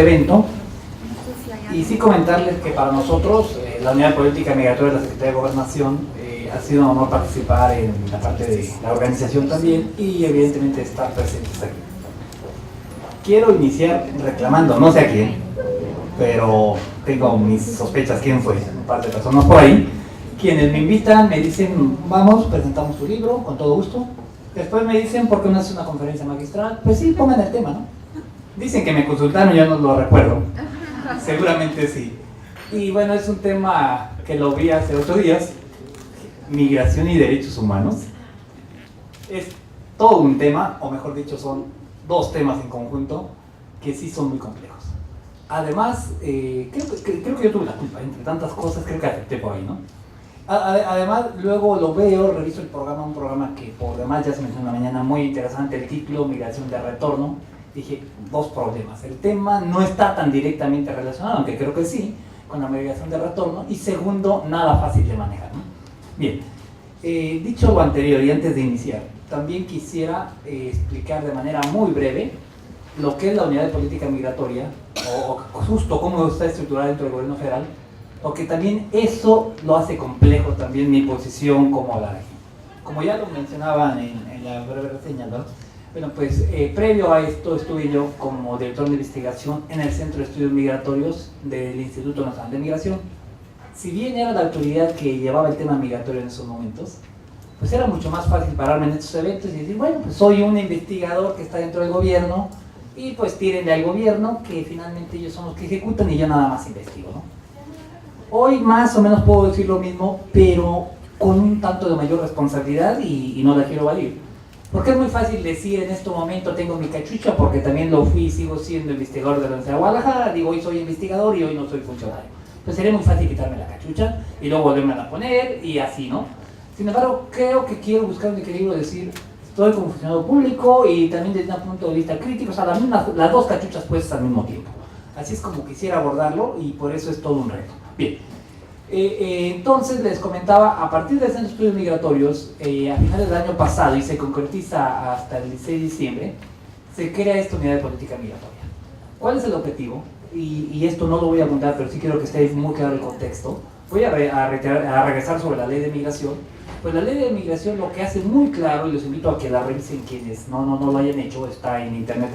este evento. Y sí comentarles que para nosotros, la Unidad de Política Migratoria de la Secretaría de Gobernación, ha sido un honor participar en la parte de la organización también y evidentemente estar presentes aquí. Quiero iniciar reclamando, no sé a quién, pero tengo mis sospechas quién fue, un par de personas por ahí, quienes me invitan, me dicen, vamos, presentamos tu libro, con todo gusto. Después me dicen, ¿por qué no haces una conferencia magistral? Pues sí, pongan el tema, ¿no? Dicen que me consultaron, yo no lo recuerdo. Seguramente sí. Y bueno, es un tema que lo vi hace 8 días, migración y derechos humanos. Es todo un tema, o mejor dicho, son 2 temas en conjunto que sí son muy complejos. Además, creo que yo tuve la culpa, entre tantas cosas, creo que afecté por ahí, ¿no? Además, luego lo veo, reviso el programa, un programa que por demás ya se mencionó en la mañana, muy interesante el título, Migración de Retorno. Dije, 2 problemas. El tema no está tan directamente relacionado, aunque creo que sí, con la migración de retorno. Y segundo, nada fácil de manejar, ¿no? Bien, dicho lo anterior y antes de iniciar, también quisiera explicar de manera muy breve lo que es la Unidad de Política Migratoria, o justo cómo está estructurada dentro del gobierno federal, porque también eso lo hace complejo también mi posición como hablar aquí. Como ya lo mencionaban en la breve reseña, ¿no? Bueno, pues previo a esto estuve yo como director de investigación en el Centro de Estudios Migratorios del Instituto Nacional de Migración. Si bien era la autoridad que llevaba el tema migratorio en esos momentos, pues era mucho más fácil pararme en estos eventos y decir, bueno, pues soy un investigador que está dentro del gobierno y pues tírenle al gobierno que finalmente ellos son los que ejecutan y yo nada más investigo, ¿no? Hoy más o menos puedo decir lo mismo, pero con un tanto de mayor responsabilidad y no la quiero evadir. Porque es muy fácil decir en este momento tengo mi cachucha, porque también lo fui y sigo siendo investigador de la Universidad de Guadalajara, digo hoy soy investigador y hoy no soy funcionario. Pues sería muy fácil quitarme la cachucha y luego volverme a poner y así, ¿no? Sin embargo, creo que quiero buscar un equilibrio, decir, estoy como funcionario público y también desde un punto de vista crítico, o sea, las 2 cachuchas puestas al mismo tiempo. Así es como quisiera abordarlo y por eso es todo un reto. Bien. Entonces les comentaba, a partir del Centro de Estudios Migratorios, a finales del año pasado y se concretiza hasta el 16 de diciembre, se crea esta Unidad de Política Migratoria. ¿Cuál es el objetivo? Y esto no lo voy a abundar, pero sí quiero que esté muy claro el contexto. Voy a regresar sobre la Ley de Migración. Pues la Ley de Migración lo que hace muy claro, y los invito a que la revisen quienes no lo hayan hecho, está en internet,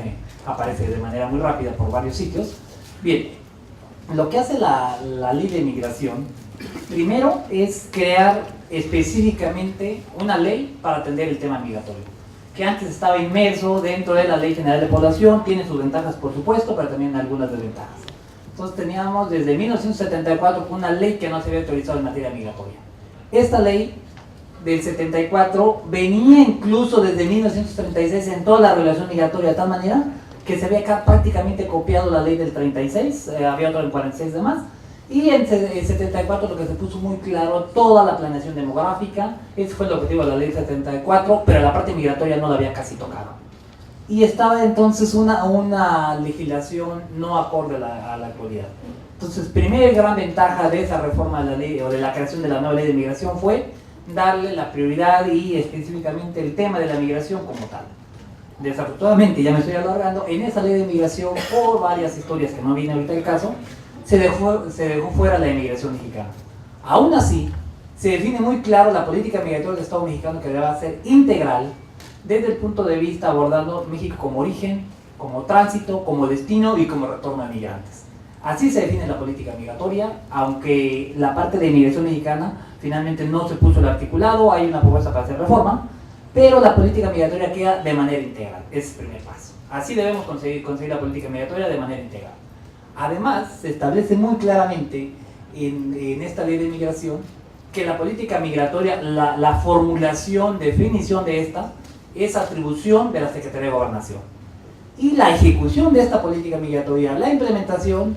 aparece de manera muy rápida por varios sitios. Bien, lo que hace la Ley de Migración primero es crear específicamente una ley para atender el tema migratorio, que antes estaba inmerso dentro de la Ley General de Población, tiene sus ventajas por supuesto, pero también algunas desventajas. Entonces teníamos desde 1974 una ley que no se había autorizado en materia migratoria. Esta ley del 74 venía incluso desde 1936 en toda la regulación migratoria de tal manera que se había prácticamente copiado la ley del 36, había otra en 46 de más. Y en el 74 lo que se puso muy claro, toda la planeación demográfica, ese fue el objetivo de la ley 74, pero la parte migratoria no la había casi tocado. Y estaba entonces una legislación no acorde a la actualidad. Entonces, primera gran ventaja de esa reforma de la ley, o de la creación de la nueva ley de migración, fue darle la prioridad y específicamente el tema de la migración como tal. Desafortunadamente, ya me estoy alargando, en esa ley de migración, por varias historias que no viene ahorita el caso, se dejó fuera la inmigración mexicana. Aún así, se define muy claro la política migratoria del Estado mexicano que debe ser integral desde el punto de vista abordando México como origen, como tránsito, como destino y como retorno de migrantes. Así se define la política migratoria, aunque la parte de inmigración mexicana finalmente no se puso el articulado, hay una propuesta para hacer reforma, pero la política migratoria queda de manera integral, ese es el primer paso. Así debemos conseguir la política migratoria de manera integral. Además, se establece muy claramente en esta ley de migración que la política migratoria, la formulación, definición de esta, es atribución de la Secretaría de Gobernación. Y la ejecución de esta política migratoria, la implementación,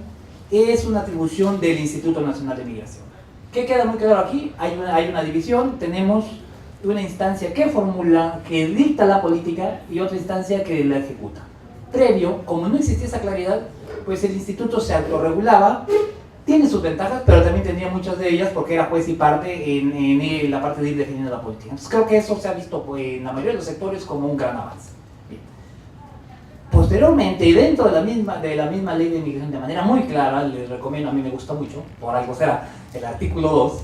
es una atribución del Instituto Nacional de Migración. ¿Qué queda muy claro aquí? Hay una división, tenemos una instancia que formula, que dicta la política y otra instancia que la ejecuta. Previo, como no existía esa claridad, pues el instituto se autorregulaba, tiene sus ventajas, pero también tenía muchas de ellas porque era juez y parte en la parte de ir definiendo la política. Entonces creo que eso se ha visto pues, en la mayoría de los sectores como un gran avance. Bien. Posteriormente, y dentro de la misma ley de inmigración, de manera muy clara, les recomiendo, a mí me gusta mucho, por algo será, el artículo 2,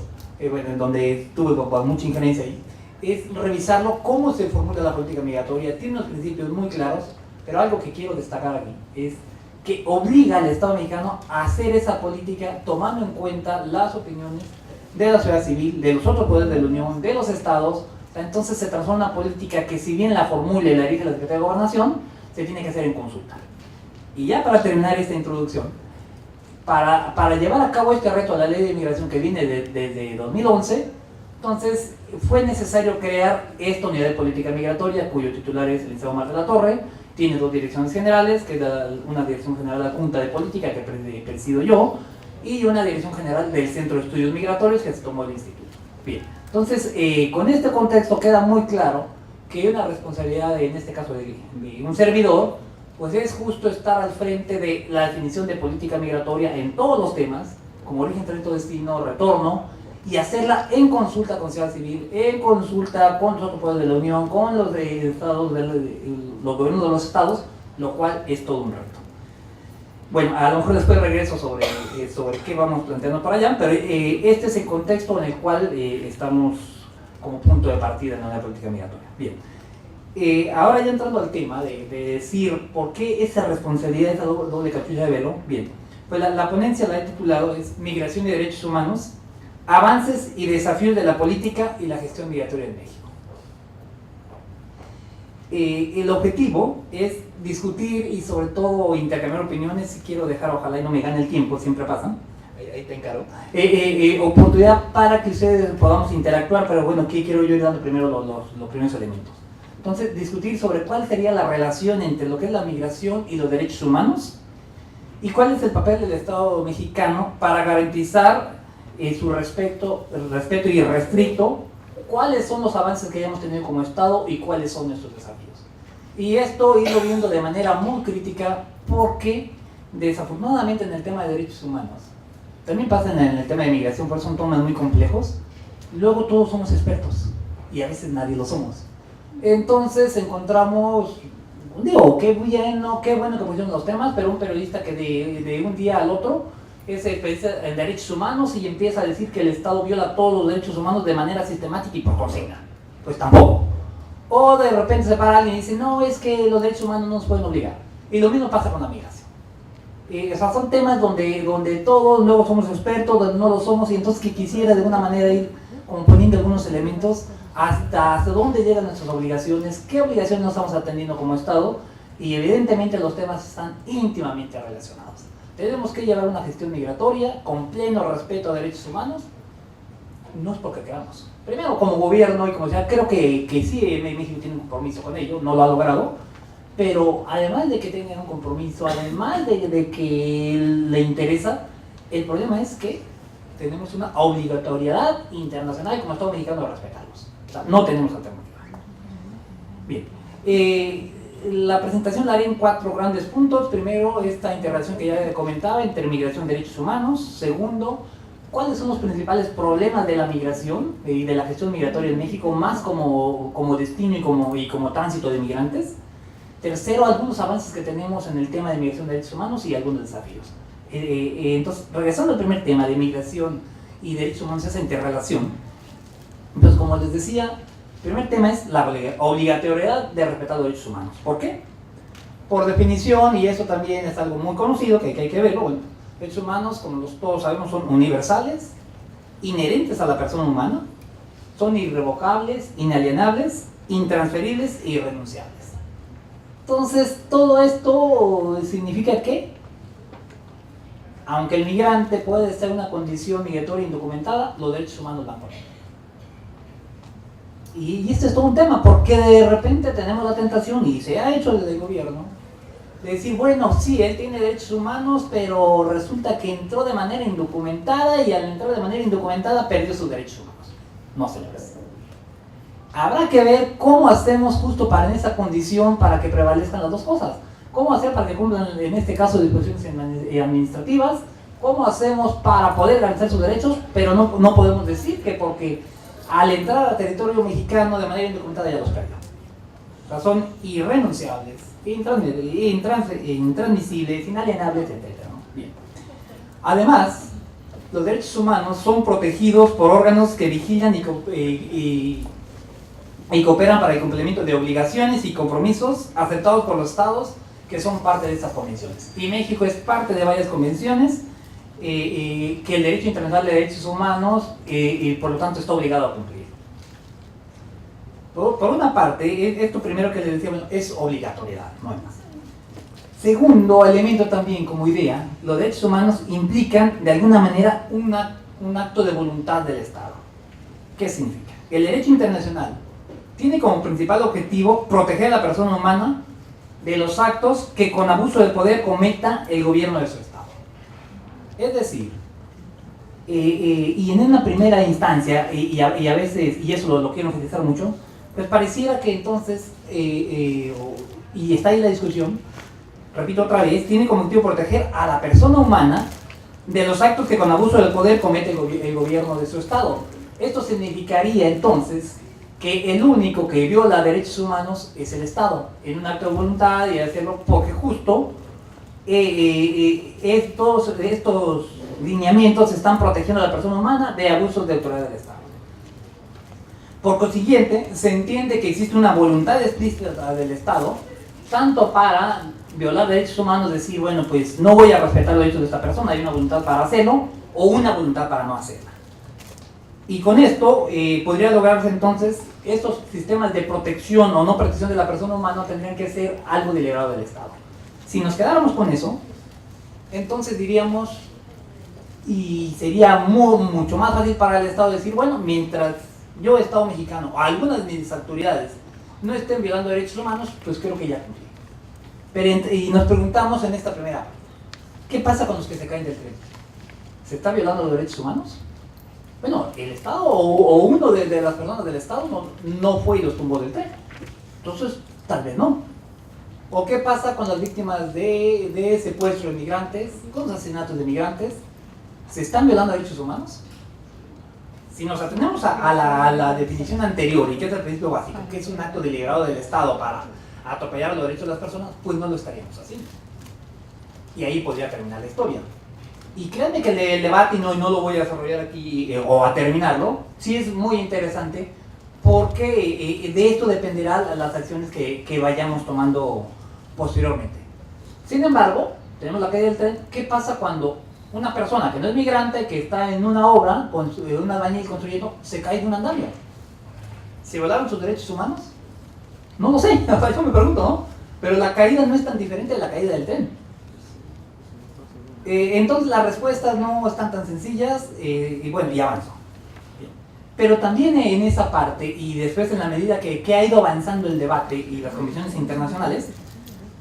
bueno, en donde tuve mucha injerencia ahí, es revisarlo, cómo se formula la política migratoria. Tiene unos principios muy claros, pero algo que quiero destacar aquí es que obliga al Estado mexicano a hacer esa política tomando en cuenta las opiniones de la sociedad civil, de los otros poderes de la Unión, de los estados. Entonces se transforma en una política que, si bien la formula y la dirige la Secretaría de Gobernación, se tiene que hacer en consulta. Y ya para terminar esta introducción, para llevar a cabo este reto a la ley de inmigración que viene desde 2011, entonces fue necesario crear esta unidad de política migratoria, cuyo titular es el licenciado Omar de la Torre. Tiene dos direcciones generales, que es una dirección general de la Junta de Política, que presido yo, y una dirección general del Centro de Estudios Migratorios, que se tomó el instituto. Bien, entonces con este contexto queda muy claro que una responsabilidad, en este caso de un servidor, pues es justo estar al frente de la definición de política migratoria en todos los temas, como origen, tránsito, destino, retorno, y hacerla en consulta con sociedad civil, en consulta con los otros poderes de la Unión, con los estados, los gobiernos de los estados, lo cual es todo un reto. Bueno, a lo mejor después regreso sobre qué vamos planteando para allá, pero este es el contexto en el cual estamos como punto de partida en la política migratoria. Bien, ahora ya entrando al tema de decir por qué esa responsabilidad, esa doble cachucha de velo. Bien, pues la ponencia la he titulado es Migración y Derechos Humanos, avances y desafíos de la política y la gestión migratoria en México. El objetivo es discutir y sobre todo intercambiar opiniones, y quiero dejar, ojalá y no me gane el tiempo, siempre pasa, ahí te encargo, oportunidad para que ustedes podamos interactuar, pero bueno, aquí quiero yo ir dando primero los primeros elementos. Entonces, discutir sobre cuál sería la relación entre lo que es la migración y los derechos humanos, y cuál es el papel del Estado mexicano para garantizar su respeto irrestricto, cuáles son los avances que hayamos tenido como Estado y cuáles son nuestros desafíos. Y esto irlo viendo de manera muy crítica, porque desafortunadamente en el tema de derechos humanos, también pasa en el tema de migración, por eso son temas muy complejos, luego todos somos expertos y a veces nadie lo somos. Entonces encontramos, digo, qué bueno que pusieron los temas, pero un periodista que de un día al otro es especialista en derechos humanos y empieza a decir que el Estado viola todos los derechos humanos de manera sistemática y por consigna. Pues tampoco. O de repente se para alguien y dice, no, es que los derechos humanos no nos pueden obligar. Y lo mismo pasa con la migración. O sea, son temas donde todos luego somos expertos, donde no lo somos, y entonces que quisiera de alguna manera ir componiendo algunos elementos hasta dónde llegan nuestras obligaciones, qué obligaciones nos estamos atendiendo como Estado, y evidentemente los temas están íntimamente relacionados. Tenemos que llevar una gestión migratoria con pleno respeto a derechos humanos, no es porque queramos. Primero, como gobierno y como sea, creo que sí, México tiene un compromiso con ello, no lo ha logrado, pero además de que tengan un compromiso, además de que le interesa, el problema es que tenemos una obligatoriedad internacional como Estado mexicano de respetarlos. O sea, no tenemos alternativa. Bien. La presentación la haré en 4 grandes puntos. Primero, esta integración que ya comentaba entre migración y derechos humanos. Segundo, cuáles son los principales problemas de la migración y de la gestión migratoria en México, más como destino y como tránsito de migrantes. Tercero, algunos avances que tenemos en el tema de migración y derechos humanos y algunos desafíos. Entonces, regresando al primer tema de migración y derechos humanos, esa interrelación. Entonces, como les decía, el primer tema es la obligatoriedad de respetar los derechos humanos. ¿Por qué? Por definición, y eso también es algo muy conocido que hay que verlo, bueno, derechos humanos, como todos sabemos, son universales, inherentes a la persona humana, son irrevocables, inalienables, intransferibles e irrenunciables. Entonces, todo esto significa que, aunque el migrante puede estar en una condición migratoria indocumentada, los derechos humanos van por él. Y este es todo un tema, porque de repente tenemos la tentación, y se ha hecho desde el gobierno, de decir, bueno, sí, él tiene derechos humanos, pero resulta que entró de manera indocumentada, y al entrar de manera indocumentada perdió sus derechos humanos. No, señores. Habrá que ver cómo hacemos justo para en esa condición para que prevalezcan las dos cosas. ¿Cómo hacer para que cumplan, en este caso, disposiciones administrativas? ¿Cómo hacemos para poder garantizar sus derechos? Pero no podemos decir que porque al entrar al territorio mexicano de manera indocumentada ya los perdió. O sea, son irrenunciables, intransmisibles, inalienables, etc., ¿no? Bien. Además, los derechos humanos son protegidos por órganos que vigilan y cooperan para el cumplimiento de obligaciones y compromisos aceptados por los estados que son parte de estas convenciones. Y México es parte de varias convenciones que el derecho internacional de derechos humanos por lo tanto está obligado a cumplir. Por una parte, esto primero que les decía, bueno, es obligatoriedad, no hay más. Segundo elemento también como idea, los derechos humanos implican de alguna manera un acto de voluntad del Estado. ¿Qué significa? El derecho internacional tiene como principal objetivo proteger a la persona humana de los actos que con abuso de poder cometa el gobierno de su Estado. Es decir, y en una primera instancia, y a veces, y eso lo quiero enfatizar mucho, pues pareciera que entonces, y está ahí la discusión, repito otra vez, tiene como objetivo proteger a la persona humana de los actos que con abuso del poder comete el gobierno de su Estado. Esto significaría entonces que el único que viola derechos humanos es el Estado, en un acto de voluntad y hacerlo porque justo estos lineamientos están protegiendo a la persona humana de abusos de autoridad del Estado. Por consiguiente, se entiende que existe una voluntad explícita del Estado, tanto para violar derechos humanos, decir, bueno, pues no voy a respetar los derechos de esta persona, hay una voluntad para hacerlo, o una voluntad para no hacerla. Y con esto podría lograrse entonces, estos sistemas de protección o no protección de la persona humana tendrían que ser algo deliberado del Estado. Si nos quedáramos con eso, entonces diríamos, y sería mucho más fácil para el Estado decir, bueno, mientras yo, Estado mexicano, o algunas de mis autoridades no estén violando derechos humanos, pues creo que ya cumplí. Y nos preguntamos en esta primera parte, ¿qué pasa con los que se caen del tren? ¿Se está violando los derechos humanos? Bueno, el Estado o uno de las personas del Estado no fue y los tumbó del tren. Entonces, tal vez no. ¿O qué pasa con las víctimas de secuestro de migrantes, con los asesinatos de migrantes? ¿Se están violando derechos humanos? Si nos atenemos a la definición anterior, y que es el principio básico, que es un acto deliberado del Estado para atropellar los derechos de las personas, pues no lo estaríamos haciendo. Y ahí podría terminar la historia. Y créanme que el debate, y no lo voy a desarrollar aquí o a terminarlo, sí es muy interesante, porque de esto dependerán las acciones que vayamos tomando posteriormente. Sin embargo, tenemos la caída del tren. ¿Qué pasa cuando una persona que no es migrante, que está en una obra, con un albañil construyendo, se cae de un andamio? ¿Se violaron sus derechos humanos? No lo sé, yo me pregunto, ¿no? Pero la caída no es tan diferente de la caída del tren. Entonces las respuestas no están tan sencillas, y bueno, y avanzo. Bien. Pero también en esa parte, y después en la medida que ha ido avanzando el debate y las comisiones internacionales,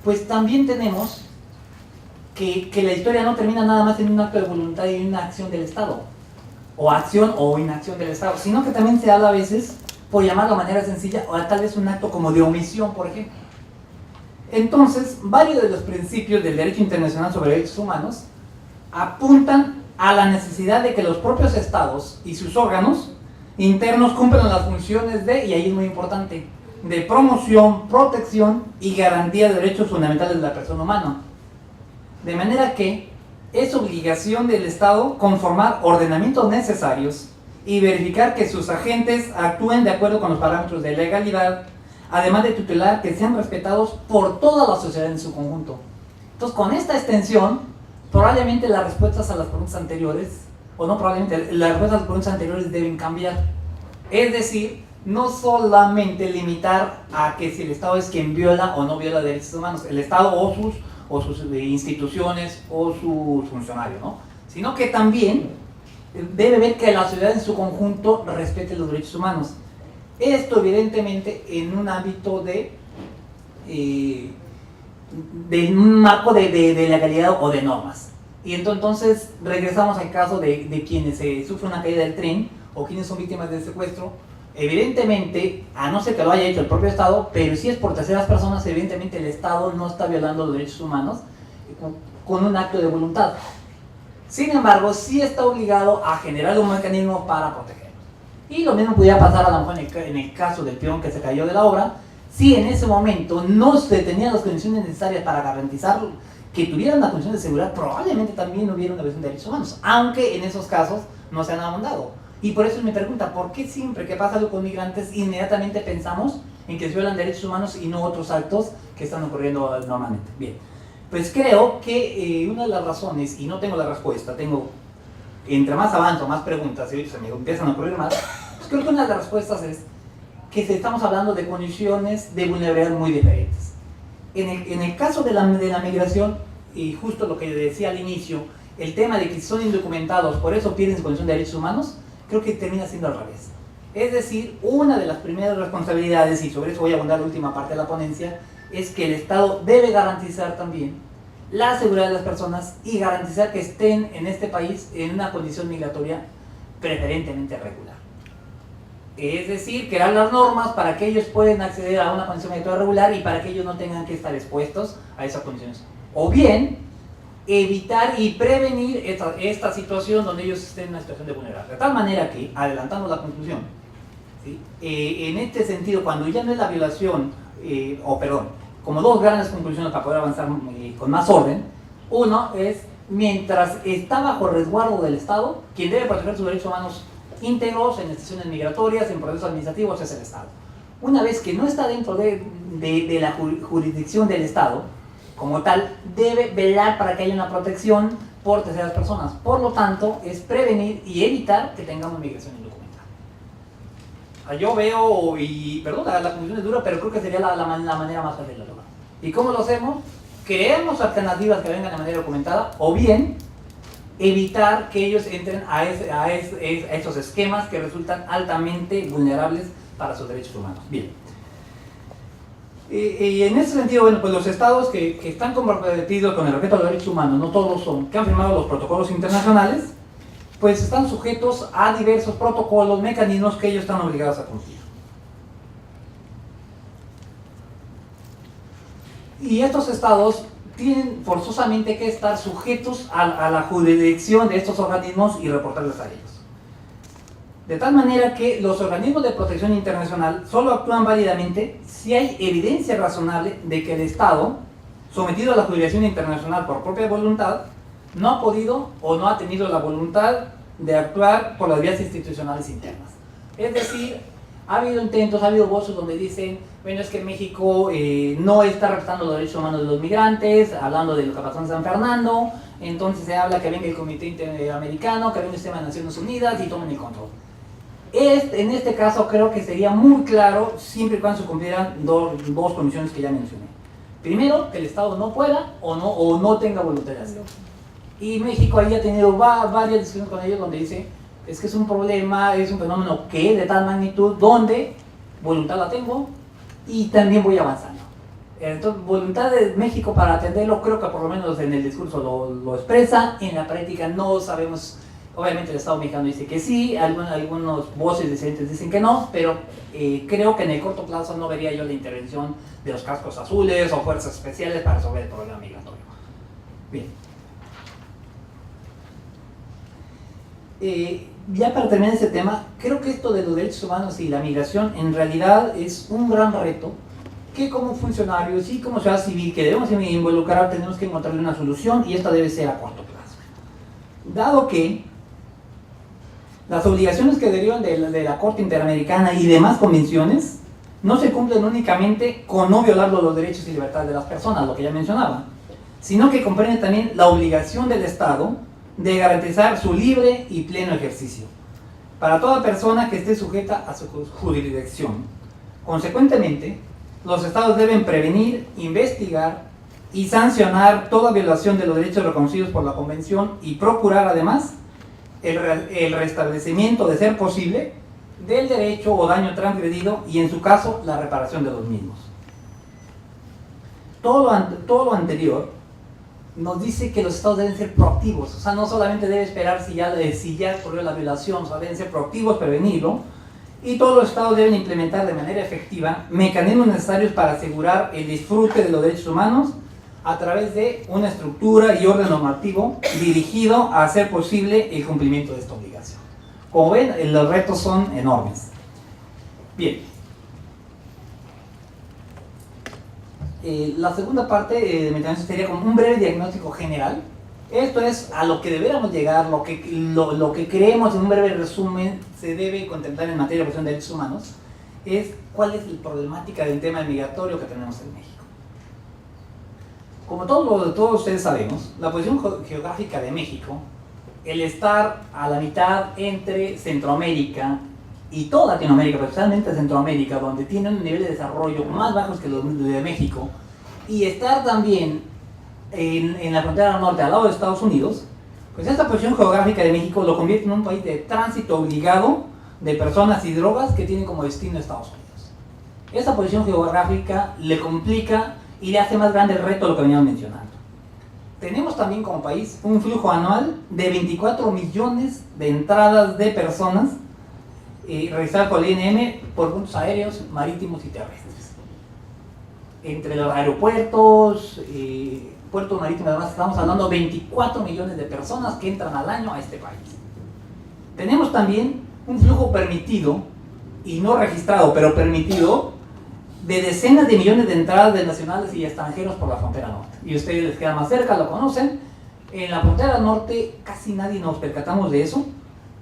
pues también tenemos que la historia no termina nada más en un acto de voluntad y una acción del Estado, o acción o inacción del Estado, sino que también se habla a veces, por llamarlo de manera sencilla, o tal vez un acto como de omisión, por ejemplo. Entonces, varios de los principios del derecho internacional sobre derechos humanos apuntan a la necesidad de que los propios estados y sus órganos internos cumplan las funciones de, y ahí es muy importante, de promoción, protección y garantía de derechos fundamentales de la persona humana. De manera que es obligación del Estado conformar ordenamientos necesarios y verificar que sus agentes actúen de acuerdo con los parámetros de legalidad, además de tutelar que sean respetados por toda la sociedad en su conjunto. Entonces, con esta extensión, probablemente las respuestas a las preguntas anteriores, o no probablemente, las respuestas a las preguntas anteriores deben cambiar. Es decir, no solamente limitar a que si el Estado es quien viola o no viola derechos humanos, el Estado o sus instituciones o sus funcionarios, ¿no? Sino que también debe ver que la sociedad en su conjunto respete los derechos humanos. Esto evidentemente en un ámbito de un marco de legalidad o de normas. Y entonces regresamos al caso de quienes sufren una caída del tren o quienes son víctimas del secuestro. Evidentemente, a no ser que lo haya hecho el propio Estado, pero si es por terceras personas, evidentemente el Estado no está violando los derechos humanos con un acto de voluntad. Sin embargo, sí está obligado a generar un mecanismo para protegerlos. Y lo mismo pudiera pasar a lo mejor en el caso del peón que se cayó de la obra. si en ese momento no se tenían las condiciones necesarias para garantizar que tuvieran una condición de seguridad, probablemente también hubiera una violación de derechos humanos, aunque en esos casos no se han abundado. Y por eso me pregunta, ¿por qué siempre que pasa algo con migrantes inmediatamente pensamos en que se violan derechos humanos y no otros actos que están ocurriendo normalmente? Bien, pues creo que una de las razones, y no tengo la respuesta, tengo, entre más avanzo, más preguntas, y se me empiezan a ocurrir más, pues creo que una de las respuestas es que estamos hablando de condiciones de vulnerabilidad muy diferentes. En el caso de la migración, y justo lo que decía al inicio, el tema de que son indocumentados, por eso pierden su condición de derechos humanos, creo que termina siendo al revés. Es decir, una de las primeras responsabilidades, y sobre eso voy a abundar la última parte de la ponencia, es que el Estado debe garantizar también la seguridad de las personas y garantizar que estén en este país en una condición migratoria preferentemente regular. Es decir, crear las normas para que ellos puedan acceder a una condición migratoria regular y para que ellos no tengan que estar expuestos a esas condiciones. O bien, evitar y prevenir esta situación donde ellos estén en una situación de vulnerabilidad. De tal manera que, adelantando la conclusión, ¿sí? En este sentido, cuando ya no es la violación, como dos grandes conclusiones para poder avanzar con más orden. Uno es, mientras está bajo resguardo del Estado, quien debe proteger sus derechos humanos íntegros en estaciones migratorias, en procesos administrativos, es el Estado. Una vez que no está dentro de la jurisdicción del Estado, como tal, debe velar para que haya una protección por terceras personas. Por lo tanto, es prevenir y evitar que tengamos migración indocumentada. Yo veo, y perdón, la conclusión es dura, pero creo que sería la manera más fácil de lograr. ¿Y cómo lo hacemos? Creemos alternativas que vengan de manera documentada, o bien evitar que ellos entren a esos esquemas que resultan altamente vulnerables para sus derechos humanos. Bien. Y en ese sentido, bueno, pues los estados que están comprometidos con el respeto a los derechos humanos, no todos son, que han firmado los protocolos internacionales, pues están sujetos a diversos protocolos, mecanismos que ellos están obligados a cumplir. Y estos estados tienen forzosamente que estar sujetos a la jurisdicción de estos organismos y reportarles a ellos. De tal manera que los organismos de protección internacional solo actúan válidamente si hay evidencia razonable de que el Estado, sometido a la jurisdicción internacional por propia voluntad, no ha podido o no ha tenido la voluntad de actuar por las vías institucionales internas. Es decir, ha habido intentos, ha habido voces donde dicen, bueno, es que México no está respetando los derechos humanos de los migrantes, hablando de lo que pasó en San Fernando, entonces se habla que venga el Comité Interamericano, que venga el sistema de Naciones Unidas y tomen el control. En este caso creo que sería muy claro, siempre y cuando se cumplieran dos condiciones que ya mencioné. Primero, que el Estado no pueda o no tenga voluntad de hacerlo. Y México ahí ha tenido varias discusiones con ellos donde dice, es que es un problema, es un fenómeno que es de tal magnitud donde voluntad la tengo y también voy avanzando. Entonces, voluntad de México para atenderlo, creo que por lo menos en el discurso lo expresa, en la práctica no sabemos. Obviamente el Estado mexicano dice que sí, algunos voces disidentes dicen que no, pero creo que en el corto plazo no vería yo la intervención de los cascos azules o fuerzas especiales para resolver el problema migratorio. Bien. Ya para terminar este tema, creo que esto de los derechos humanos y la migración en realidad es un gran reto que como funcionarios y como sociedad civil que debemos involucrar tenemos que encontrarle una solución y esta debe ser a corto plazo. Dado que las obligaciones que derivan de la Corte Interamericana y demás convenciones no se cumplen únicamente con no violar los derechos y libertades de las personas, lo que ya mencionaba, sino que comprende también la obligación del Estado de garantizar su libre y pleno ejercicio para toda persona que esté sujeta a su jurisdicción. Consecuentemente, los Estados deben prevenir, investigar y sancionar toda violación de los derechos reconocidos por la Convención y procurar además el restablecimiento, de ser posible, del derecho o daño transgredido y en su caso la reparación de los mismos. Todo lo anterior nos dice que los Estados deben ser proactivos, o sea, no solamente debe esperar si ya ocurrió la violación, o sea, deben ser proactivos, prevenirlo, y todos los Estados deben implementar de manera efectiva mecanismos necesarios para asegurar el disfrute de los derechos humanos a través de una estructura y orden normativo dirigido a hacer posible el cumplimiento de esta obligación. Como ven, los retos son enormes. Bien. La segunda parte de mi intervención sería como un breve diagnóstico general. Esto es a lo que deberíamos llegar, lo que creemos en un breve resumen se debe contemplar en materia de protección de derechos humanos, es cuál es la problemática del tema migratorio que tenemos en México. Como todos ustedes sabemos, la posición geográfica de México, el estar a la mitad entre Centroamérica y toda Latinoamérica, pero especialmente Centroamérica, donde tiene un nivel de desarrollo más bajos que los de México, y estar también en la frontera norte, al lado de Estados Unidos, pues esta posición geográfica de México lo convierte en un país de tránsito obligado de personas y drogas que tienen como destino Estados Unidos. Esa posición geográfica le complica y le hace más grande el reto de lo que veníamos mencionando. Tenemos también como país un flujo anual de 24 millones de entradas de personas realizadas por el INM por puntos aéreos, marítimos y terrestres. Entre los aeropuertos, puertos marítimos, además estamos hablando de 24 millones de personas que entran al año a este país. Tenemos también un flujo permitido, y no registrado, pero permitido, de decenas de millones de entradas de nacionales y extranjeros por la frontera norte. Y ustedes les quedan más cerca, lo conocen. En la frontera norte casi nadie nos percatamos de eso,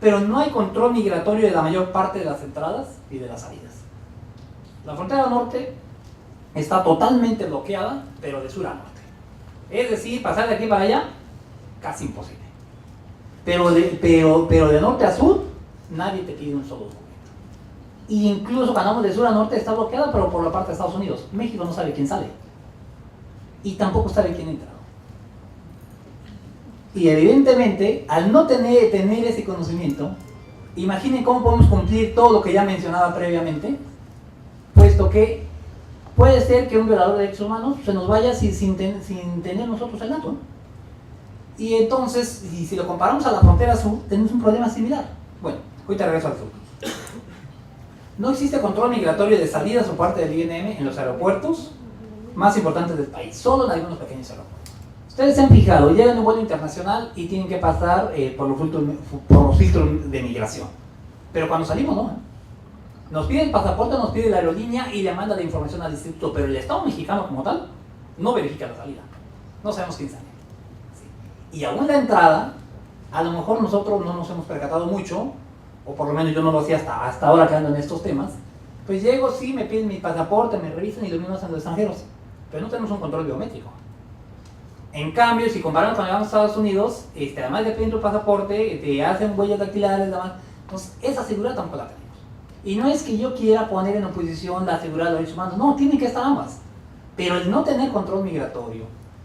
pero no hay control migratorio de la mayor parte de las entradas y de las salidas. La frontera norte está totalmente bloqueada, pero de sur a norte. Es decir, pasar de aquí para allá, casi imposible. Pero de norte a sur, nadie te pide un solo documento. Y incluso cuando vamos de sur a norte está bloqueada, pero por la parte de Estados Unidos. México no sabe quién sale. Y tampoco sabe quién entra. Y evidentemente, al no tener ese conocimiento, imaginen cómo podemos cumplir todo lo que ya mencionaba previamente, puesto que puede ser que un violador de derechos humanos se nos vaya sin tener nosotros el dato. Y entonces, si lo comparamos a la frontera sur, tenemos un problema similar. Bueno, ahorita regreso al sur. No existe control migratorio de salidas por parte del INM en los aeropuertos más importantes del país, solo en algunos pequeños aeropuertos. Ustedes se han fijado, llegan en un vuelo internacional y tienen que pasar por los filtros de migración. Pero cuando salimos, no. Nos pide el pasaporte, nos pide la aerolínea y le manda la información al instituto, pero el Estado mexicano como tal no verifica la salida. No sabemos quién sale. Sí. Y aún la entrada, a lo mejor nosotros no nos hemos percatado mucho, o por lo menos yo no lo hacía hasta ahora que ando en estos temas, pues llego, sí, me piden mi pasaporte, me revisan y lo mismo hacen los extranjeros, pero no tenemos un control biométrico. En cambio, si comparamos cuando vamos a Estados Unidos, además de pedir tu pasaporte, te hacen huellas dactilares, demás, entonces esa seguridad tampoco la tenemos. Y no es que yo quiera poner en oposición la seguridad de los derechos humanos, no, tienen que estar ambas. Pero el no tener control migratorio,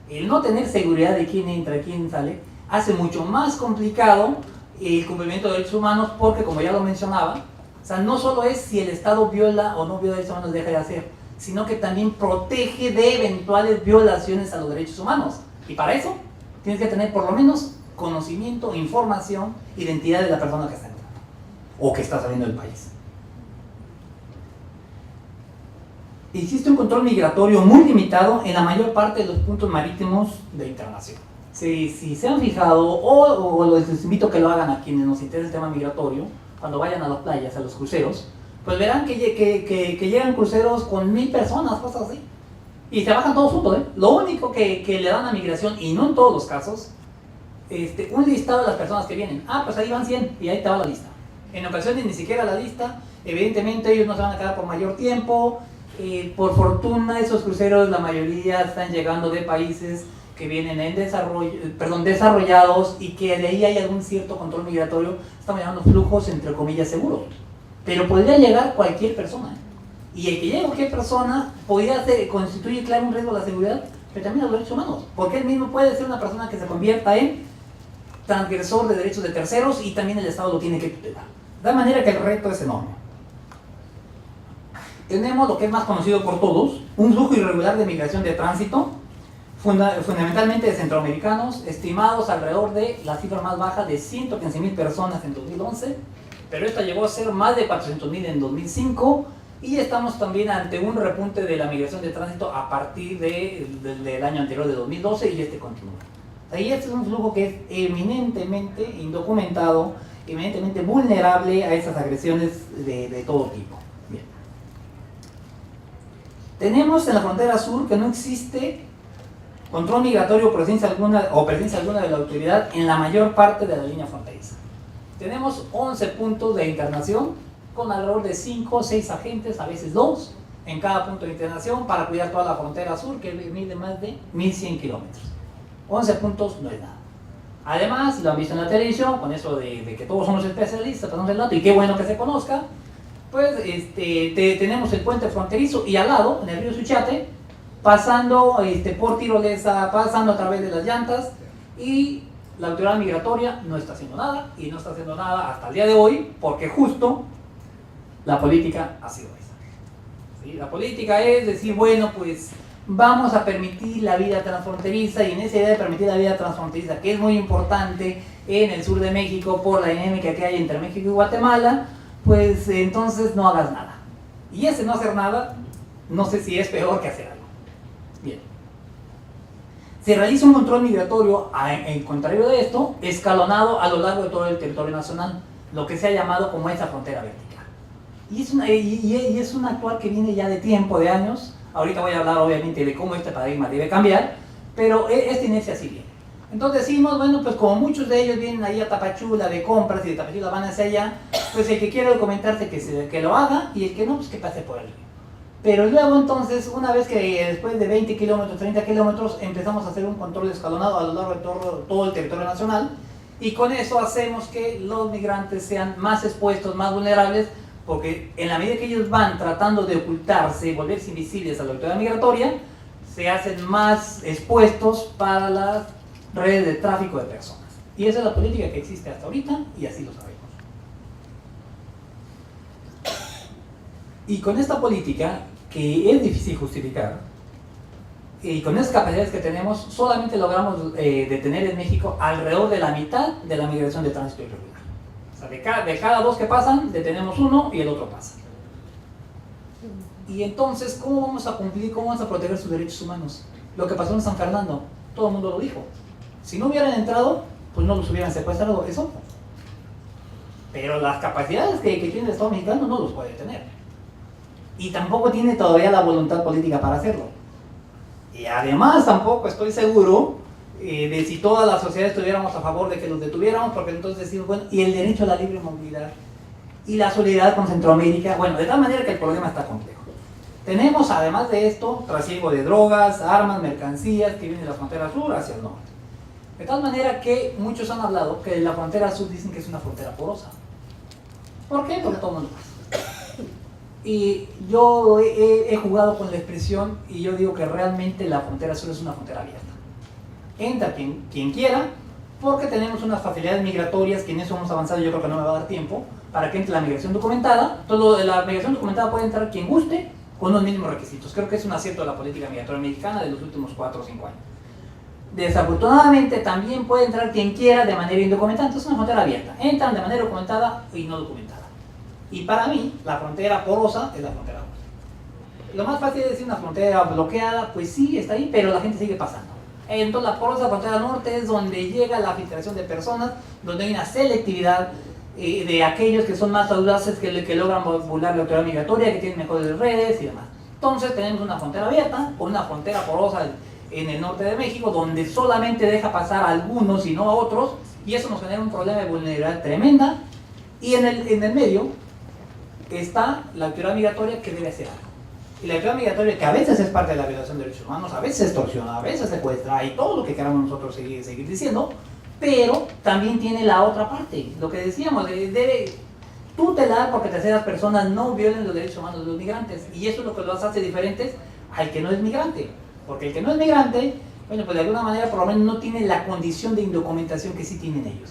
el no tener seguridad de quién entra, quién sale, hace mucho más complicado el cumplimiento de derechos humanos, porque como ya lo mencionaba, o sea, no solo es si el Estado viola o no viola derechos humanos, deja de hacer, sino que también protege de eventuales violaciones a los derechos humanos. Y para eso tienes que tener por lo menos conocimiento, información, identidad de la persona que está entrando o que está saliendo del país. Existe un control migratorio muy limitado en la mayor parte de los puntos marítimos de internación. Si se han fijado, o les invito a que lo hagan a quienes nos interesa el tema migratorio, cuando vayan a las playas, a los cruceros, pues verán que llegan cruceros con 1000 personas, cosas así. Y se bajan todos juntos, ¿eh? Lo único que le dan a migración, y no en todos los casos, un listado de las personas que vienen. Ah, pues ahí van 100 y ahí te va la lista. En ocasiones ni siquiera la lista, evidentemente ellos no se van a quedar por mayor tiempo. Por fortuna esos cruceros, la mayoría están llegando de países que vienen en desarrollados y que de ahí hay algún cierto control migratorio, estamos llamando flujos entre comillas seguros. Pero podría llegar cualquier persona, ¿eh? Y el que llegue cualquier persona podría constituir, claro, un riesgo a la seguridad, pero también a los derechos humanos, porque él mismo puede ser una persona que se convierta en transgresor de derechos de terceros y también el Estado lo tiene que tutelar. De manera que el reto es enorme. Tenemos lo que es más conocido por todos, un flujo irregular de migración de tránsito, fundamentalmente de centroamericanos, estimados alrededor de la cifra más baja de 115,000 personas en 2011, pero esta llegó a ser más de 400,000 en 2005, y estamos también ante un repunte de la migración de tránsito a partir del año anterior de 2012, y continúa. Y este es un flujo que es eminentemente indocumentado, eminentemente vulnerable a esas agresiones de todo tipo. Bien. Tenemos en la frontera sur que no existe control migratorio o presencia alguna de la autoridad en la mayor parte de la línea fronteriza. Tenemos 11 puntos de internación con alrededor de 5 o 6 agentes, a veces 2, en cada punto de internación para cuidar toda la frontera sur, que mide más de 1100 kilómetros. 11 puntos no es nada. Además, lo han visto en la televisión, con eso de que todos somos especialistas, pasamos el dato, y qué bueno que se conozca, pues tenemos el puente fronterizo y al lado, en el río Suchiate, pasando por tirolesa, pasando a través de las llantas, y la autoridad migratoria no está haciendo nada, y no está haciendo nada hasta el día de hoy, porque justo la política ha sido esa. ¿Sí? La política es decir, bueno, pues vamos a permitir la vida transfronteriza, y en esa idea de permitir la vida transfronteriza, que es muy importante en el sur de México por la dinámica que hay entre México y Guatemala, pues entonces no hagas nada. Y ese no hacer nada, no sé si es peor que hacer algo. Bien. Se realiza un control migratorio, en contrario de esto, escalonado a lo largo de todo el territorio nacional, lo que se ha llamado como esa frontera vertical. Y es un actual que viene ya de tiempo, de años. Ahorita voy a hablar obviamente de cómo este paradigma debe cambiar, pero esta inercia sí viene. Entonces decimos, bueno, pues como muchos de ellos vienen ahí a Tapachula de compras y de Tapachula van hacia allá, pues el que quiere documentarse que lo haga, y el que no, pues que pase por el río. Pero luego entonces, una vez que después de 20 kilómetros, 30 kilómetros, empezamos a hacer un control escalonado a lo largo de todo el territorio nacional, y con eso hacemos que los migrantes sean más expuestos, más vulnerables, porque en la medida que ellos van tratando de ocultarse, volverse invisibles a la autoridad migratoria, se hacen más expuestos para las redes de tráfico de personas. Y esa es la política que existe hasta ahorita, y así lo sabemos. Y con esta política, que es difícil justificar, y con esas capacidades que tenemos, solamente logramos detener en México alrededor de la mitad de la migración de tránsito irregular. O sea, de cada 2 que pasan, detenemos uno y el otro pasa. Y entonces, ¿cómo vamos a cumplir, cómo vamos a proteger sus derechos humanos? Lo que pasó en San Fernando, todo el mundo lo dijo. Si no hubieran entrado, pues no los hubieran secuestrado, eso. Pero las capacidades que tiene el Estado mexicano no los puede tener. Y tampoco tiene todavía la voluntad política para hacerlo. Y además tampoco estoy seguro de si toda la sociedad estuviéramos a favor de que los detuviéramos, porque entonces decimos, bueno, y el derecho a la libre movilidad, y la solidaridad con Centroamérica, bueno, de tal manera que el problema está complejo. Tenemos además de esto, trasiego de drogas, armas, mercancías que vienen de la frontera sur hacia el norte. De tal manera que muchos han hablado que la frontera sur dicen que es una frontera porosa. ¿Por qué? Porque todo el mundo pasa. Y yo he jugado con la expresión, y yo digo que realmente la frontera sur es una frontera abierta. Entra quien quiera, porque tenemos unas facilidades migratorias que en eso hemos avanzado, yo creo que no me va a dar tiempo, para que entre la migración documentada. Entonces, la migración documentada puede entrar quien guste, con los mismos requisitos. Creo que es un acierto de la política migratoria mexicana de los últimos 4 o 5 años. Desafortunadamente, también puede entrar quien quiera de manera indocumentada. Entonces es una frontera abierta. Entran de manera documentada y no documentada. Y para mí, la frontera porosa es la frontera norte. Lo más fácil es decir una frontera bloqueada, pues sí, está ahí, pero la gente sigue pasando. Entonces la porosa frontera norte es donde llega la filtración de personas, donde hay una selectividad de aquellos que son más audaces, que logran burlar la autoridad migratoria, que tienen mejores redes y demás. Entonces tenemos una frontera abierta o una frontera porosa en el norte de México, donde solamente deja pasar a algunos y no a otros, y eso nos genera un problema de vulnerabilidad tremenda. Y en el medio está la autoridad migratoria, que debe hacer algo. Y la autoridad migratoria, que a veces es parte de la violación de derechos humanos, a veces extorsiona, a veces secuestra, y todo lo que queramos nosotros seguir diciendo, pero también tiene la otra parte, lo que decíamos, debe tutelar porque terceras personas no violen los derechos humanos de los migrantes, y eso es lo que los hace diferentes al que no es migrante, porque el que no es migrante, bueno, pues de alguna manera por lo menos no tiene la condición de indocumentación que sí tienen ellos.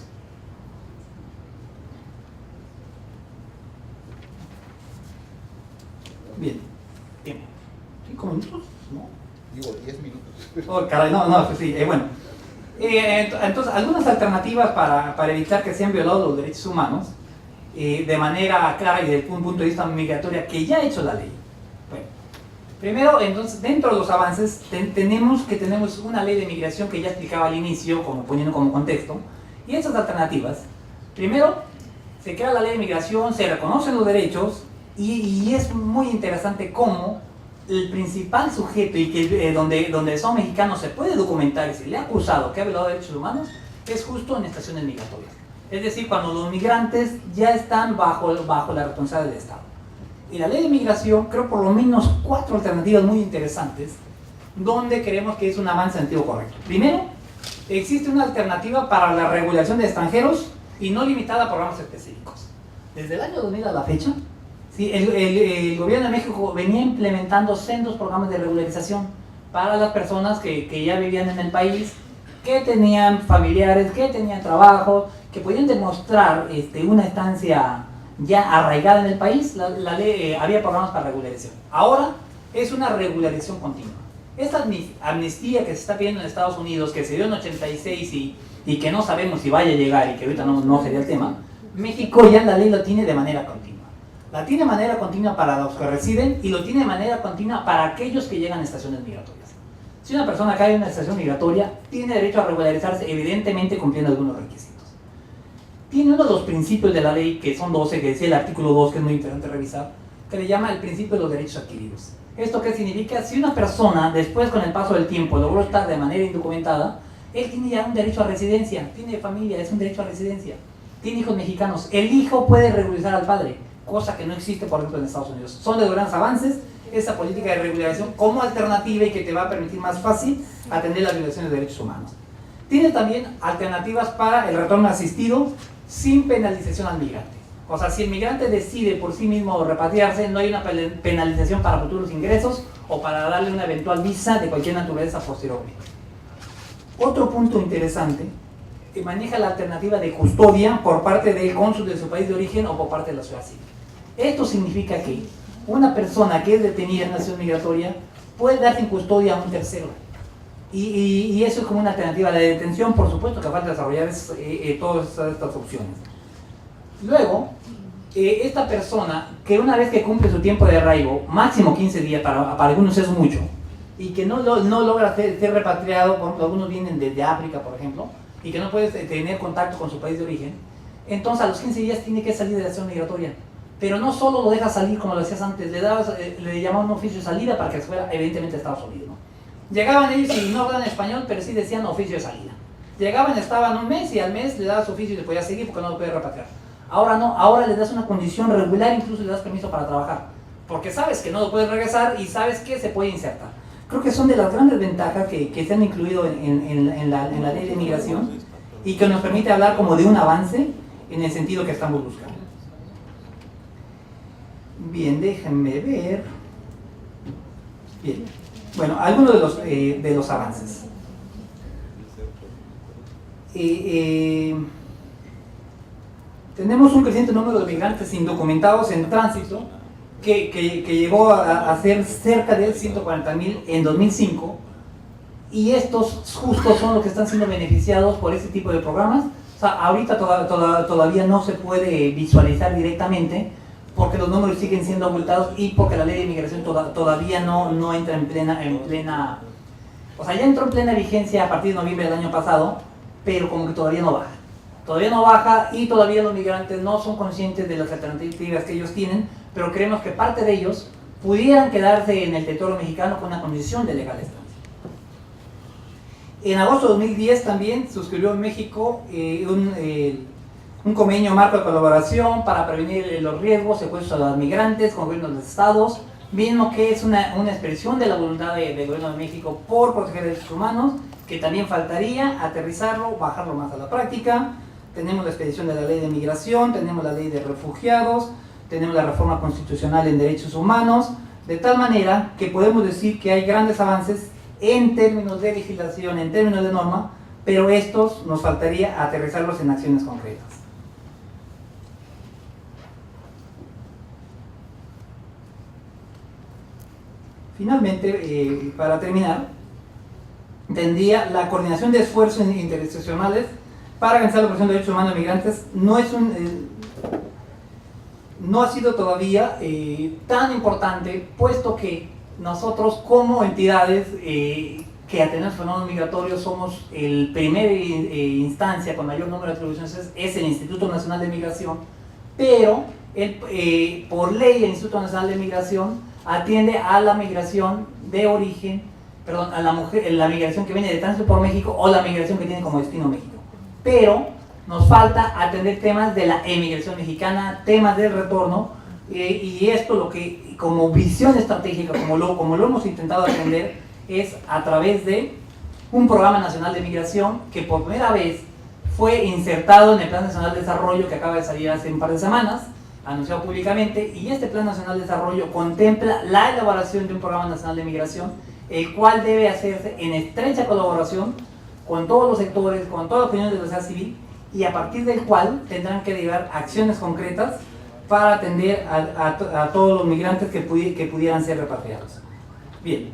Bien, tiempo. 5 minutos, ¿no? Digo, 10 minutos. Oh, caray, no, sí, bueno. Entonces, algunas alternativas para evitar que sean violados los derechos humanos de manera clara y desde un punto de vista migratorio que ya ha hecho la ley. Bueno, primero, entonces, dentro de los avances, tenemos una ley de migración que ya explicaba al inicio, poniendo como contexto, y esas alternativas, primero, se crea la ley de migración, se reconocen los derechos, y es muy interesante cómo el principal sujeto y que donde son mexicanos se puede documentar y se le ha acusado que ha violado derechos humanos es justo en estaciones migratorias. Es decir, cuando los migrantes ya están bajo la responsabilidad del Estado. Y la ley de migración, creo por lo menos 4 alternativas muy interesantes donde creemos que es un avance en sentido correcto. Primero, existe una alternativa para la regulación de extranjeros y no limitada a programas específicos. Desde el año 2000 a la fecha, sí, el gobierno de México venía implementando sendos programas de regularización para las personas que ya vivían en el país, que tenían familiares, que tenían trabajo, que podían demostrar una estancia ya arraigada en el país. La ley, había programas para regularización. Ahora es una regularización continua. Esta amnistía que se está pidiendo en Estados Unidos, que se dio en 86 y que no sabemos si vaya a llegar y que ahorita no sería el tema, México ya la ley lo tiene de manera continua. La tiene de manera continua para los que residen y lo tiene de manera continua para aquellos que llegan a estaciones migratorias. Si una persona cae en una estación migratoria, tiene derecho a regularizarse, evidentemente cumpliendo algunos requisitos. Tiene uno de los principios de la ley, que son 12, que decía el artículo 2, que es muy interesante revisar, que le llama el principio de los derechos adquiridos. ¿Esto qué significa? Si una persona, después con el paso del tiempo, logró estar de manera indocumentada, él tiene ya un derecho a residencia, tiene familia, es un derecho a residencia, tiene hijos mexicanos, el hijo puede regularizar al padre, cosa que no existe, por ejemplo, en Estados Unidos. Son de grandes avances esa política de regularización como alternativa y que te va a permitir más fácil atender las violaciones de derechos humanos. Tiene también alternativas para el retorno asistido sin penalización al migrante. O sea, si el migrante decide por sí mismo repatriarse, no hay una penalización para futuros ingresos o para darle una eventual visa de cualquier naturaleza posteriormente. Otro punto interesante, que maneja la alternativa de custodia por parte del cónsul de su país de origen o por parte de la sociedad civil. Esto significa que una persona que es detenida en una situación migratoria puede darse en custodia a un tercero. Y eso es como una alternativa. La detención, por supuesto, que falta desarrollar todas estas opciones. Luego, esta persona que una vez que cumple su tiempo de arraigo, máximo 15 días, para algunos es mucho, y que no logra ser repatriado, por ejemplo, algunos vienen desde África, por ejemplo, y que no puede tener contacto con su país de origen, entonces a los 15 días tiene que salir de la acción migratoria. Pero no solo lo deja salir como lo decías antes, le llamaban un oficio de salida para que fuera evidentemente a Estados Unidos, ¿no? Llegaban ellos y no hablan español, pero sí decían oficio de salida. Llegaban, estaban un mes y al mes le dabas su oficio y le podía seguir porque no lo podía repatriar. Ahora no, ahora le das una condición regular, incluso le das permiso para trabajar, porque sabes que no lo puedes regresar y sabes que se puede insertar. Creo que son de las grandes ventajas que se han incluido en la ley de migración y que nos permite hablar como de un avance en el sentido que estamos buscando. Bien, déjenme ver. Bien, bueno, algunos de los avances. Tenemos un creciente número de migrantes indocumentados en tránsito que llegó a ser cerca de 140,000 en 2005, y estos justos son los que están siendo beneficiados por este tipo de programas. O sea, ahorita todavía no se puede visualizar directamente porque los números siguen siendo abultados y porque la ley de migración todavía no entra en plena, o sea, ya entró en plena vigencia a partir de noviembre del año pasado, pero como que todavía no baja. Todavía no baja y todavía los migrantes no son conscientes de las alternativas que ellos tienen, pero creemos que parte de ellos pudieran quedarse en el territorio mexicano con una condición de legal estancia. En agosto de 2010 también suscribió en México un convenio marco de colaboración para prevenir los riesgos secuestros a los migrantes con gobiernos de los estados, mismo que es una expresión de la voluntad del gobierno de México por proteger derechos humanos, que también faltaría aterrizarlo, bajarlo más a la práctica. Tenemos la expedición de la ley de migración, tenemos la ley de refugiados, tenemos la reforma constitucional en derechos humanos, de tal manera que podemos decir que hay grandes avances en términos de legislación, en términos de norma, pero estos nos faltaría aterrizarlos en acciones concretas. Finalmente, para terminar, tendría la coordinación de esfuerzos interinstitucionales para garantizar la protección de derechos humanos de migrantes. No ha sido todavía tan importante, puesto que nosotros como entidades que atendemos fenómenos migratorios somos el primer instancia con mayor número de atribuciones, es el Instituto Nacional de Migración, pero por ley el Instituto Nacional de Migración atiende a la migración de origen, perdón, a la migración que viene de tránsito por México o la migración que tiene como destino México. Pero nos falta atender temas de la emigración mexicana, temas del retorno, y esto lo que, como visión estratégica, como lo hemos intentado atender, es a través de un programa nacional de migración que por primera vez fue insertado en el Plan Nacional de Desarrollo que acaba de salir hace un par de semanas, anunciado públicamente, y este Plan Nacional de Desarrollo contempla la elaboración de un programa nacional de migración, el cual debe hacerse en estrecha colaboración con todos los sectores, con todas las opiniones de la sociedad civil, y a partir del cual tendrán que derivar acciones concretas para atender a todos los migrantes que pudieran ser repatriados. Bien.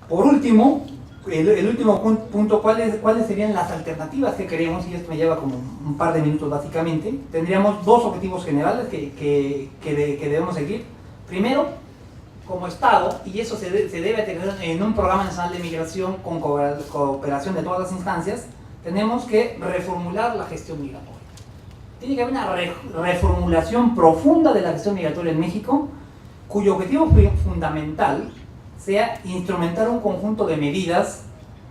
Por último, el último punto, ¿cuáles serían las alternativas que queremos? Y esto me lleva como un par de minutos básicamente. Tendríamos dos objetivos generales que debemos seguir. Primero, como Estado, y eso se debe tener en un programa nacional de migración con cooperación de todas las instancias, tenemos que reformular la gestión migratoria. Tiene que haber una reformulación profunda de la gestión migratoria en México, cuyo objetivo fundamental sea instrumentar un conjunto de medidas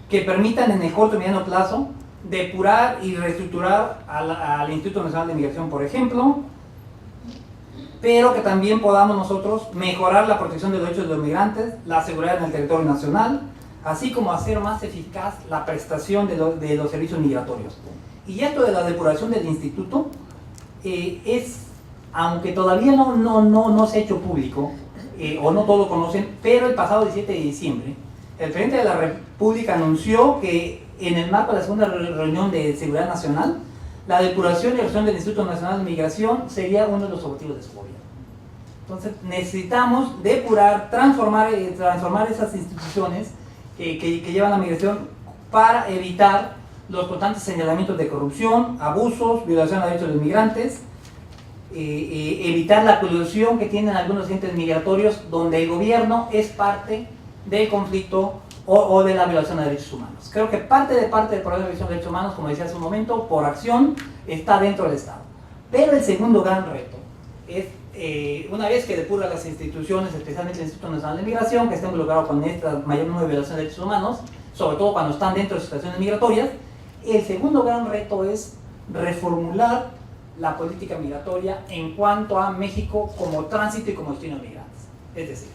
que permitan en el corto y mediano plazo depurar y reestructurar al Instituto Nacional de Migración, por ejemplo, pero que también podamos nosotros mejorar la protección de los derechos de los migrantes, la seguridad en el territorio nacional, así como hacer más eficaz la prestación de los servicios migratorios. Y esto de la depuración del instituto aunque todavía no se ha hecho público, o no todos lo conocen, pero el pasado 17 de diciembre, el presidente de la República anunció que en el marco de la segunda reunión de Seguridad Nacional, la depuración y gestión del Instituto Nacional de Migración sería uno de los objetivos de su gobierno. Entonces necesitamos depurar, transformar esas instituciones que llevan la migración para evitar los constantes señalamientos de corrupción, abusos, violación a derechos de los migrantes, evitar la colusión que tienen algunos entes migratorios donde el gobierno es parte del conflicto o de la violación de derechos humanos. Creo que parte del problema de violación de derechos humanos, como decía hace un momento, por acción, está dentro del Estado. Pero el segundo gran reto es, una vez que depura las instituciones, especialmente el Instituto Nacional de Migración, que está involucrado con esta mayor número de violación de derechos humanos, sobre todo cuando están dentro de situaciones migratorias, el segundo gran reto es reformular la política migratoria en cuanto a México como tránsito y como destino de migrantes. Es decir,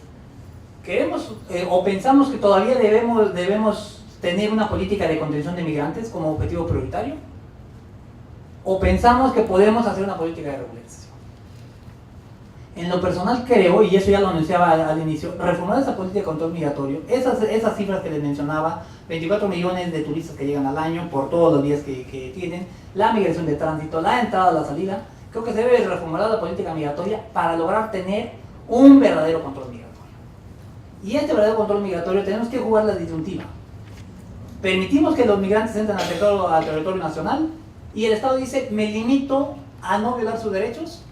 queremos o pensamos que todavía debemos tener una política de contención de migrantes como objetivo prioritario, o pensamos que podemos hacer una política de regularización. En lo personal creo, y eso ya lo anunciaba al inicio, reformular esa política de control migratorio, esas cifras que les mencionaba, 24 millones de turistas que llegan al año por todos los días que tienen, la migración de tránsito, la entrada, la salida, creo que se debe reformular la política migratoria para lograr tener un verdadero control migratorio. Y este verdadero control migratorio tenemos que jugar la disyuntiva. Permitimos que los migrantes entren al territorio nacional y el Estado dice, me limito a no violar sus derechos,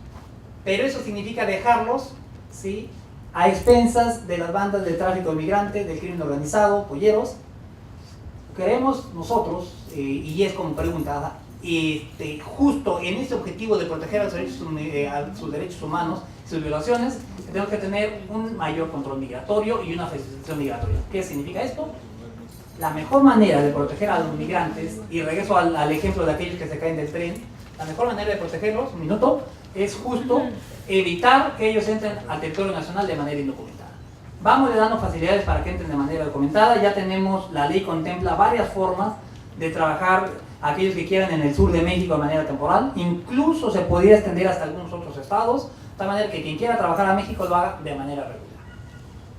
pero eso significa dejarlos, ¿sí?, a expensas de las bandas de tráfico de migrantes, del crimen organizado, polleros. Queremos nosotros, y es como pregunta, justo en ese objetivo de proteger a sus derechos humanos, sus violaciones, tenemos que tener un mayor control migratorio y una facilitación migratoria. ¿Qué significa esto? La mejor manera de proteger a los migrantes, y regreso al ejemplo de aquellos que se caen del tren, la mejor manera de protegerlos, es justo evitar que ellos entren al territorio nacional de manera indocumentada. Vamos dando facilidades para que entren de manera documentada. Ya tenemos, la ley contempla varias formas de trabajar a aquellos que quieran en el sur de México de manera temporal. Incluso se podría extender hasta algunos otros estados, de tal manera que quien quiera trabajar a México lo haga de manera regular.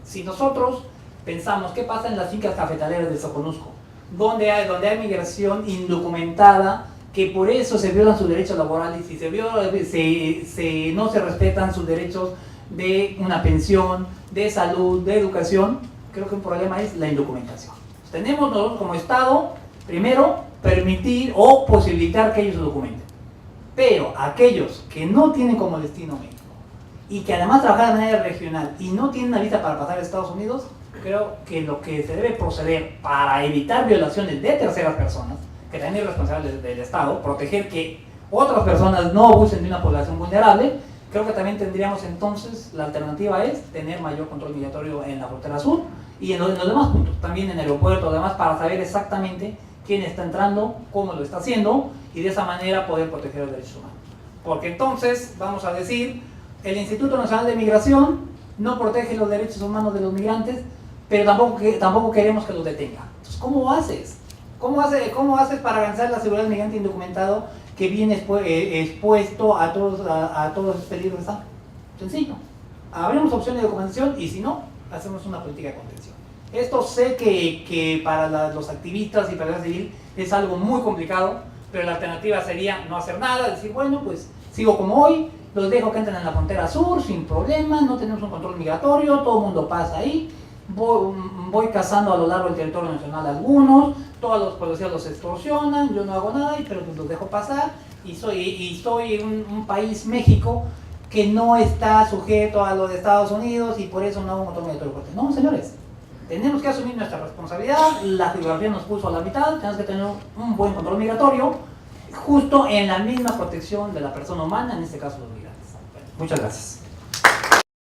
Si nosotros pensamos qué pasa en las fincas cafetaleras del Soconusco, donde hay migración indocumentada, que por eso se violan sus derechos laborales y no se respetan sus derechos de una pensión, de salud, de educación, creo que un problema es la indocumentación. Tenemos nosotros como Estado, primero, permitir o posibilitar que ellos se documenten. Pero aquellos que no tienen como destino México y que además trabajan de manera regional y no tienen una visa para pasar a Estados Unidos, creo que lo que se debe proceder para evitar violaciones de terceras personas, que también es responsable del Estado, proteger que otras personas no abusen de una población vulnerable, creo que también tendríamos entonces, la alternativa es tener mayor control migratorio en la frontera sur y en los demás puntos, también en el aeropuerto, además, para saber exactamente quién está entrando, cómo lo está haciendo, y de esa manera poder proteger los derechos humanos. Porque entonces, vamos a decir, el Instituto Nacional de Migración no protege los derechos humanos de los migrantes, pero tampoco queremos que los detenga. Entonces, ¿cómo haces? ¿Cómo haces para garantizar la seguridad del migrante indocumentado que viene expuesto a todos los peligros que están? Sencillo. Abrimos opciones de documentación y si no, hacemos una política de contención. Esto sé que para los activistas y para la sociedad civil es algo muy complicado, pero la alternativa sería no hacer nada, decir, bueno, pues sigo como hoy, los dejo que entren en la frontera sur sin problema, no tenemos un control migratorio, todo el mundo pasa ahí, voy cazando a lo largo del territorio nacional algunos, todos los policías los extorsionan, yo no hago nada, pero pues los dejo pasar, y soy un país, México, que no está sujeto a los de Estados Unidos y por eso no hago un control migratorio fuerte. No, señores. Tenemos que asumir nuestra responsabilidad, la geografía nos puso a la mitad, tenemos que tener un buen control migratorio, justo en la misma protección de la persona humana, en este caso los migrantes. Bueno, muchas gracias.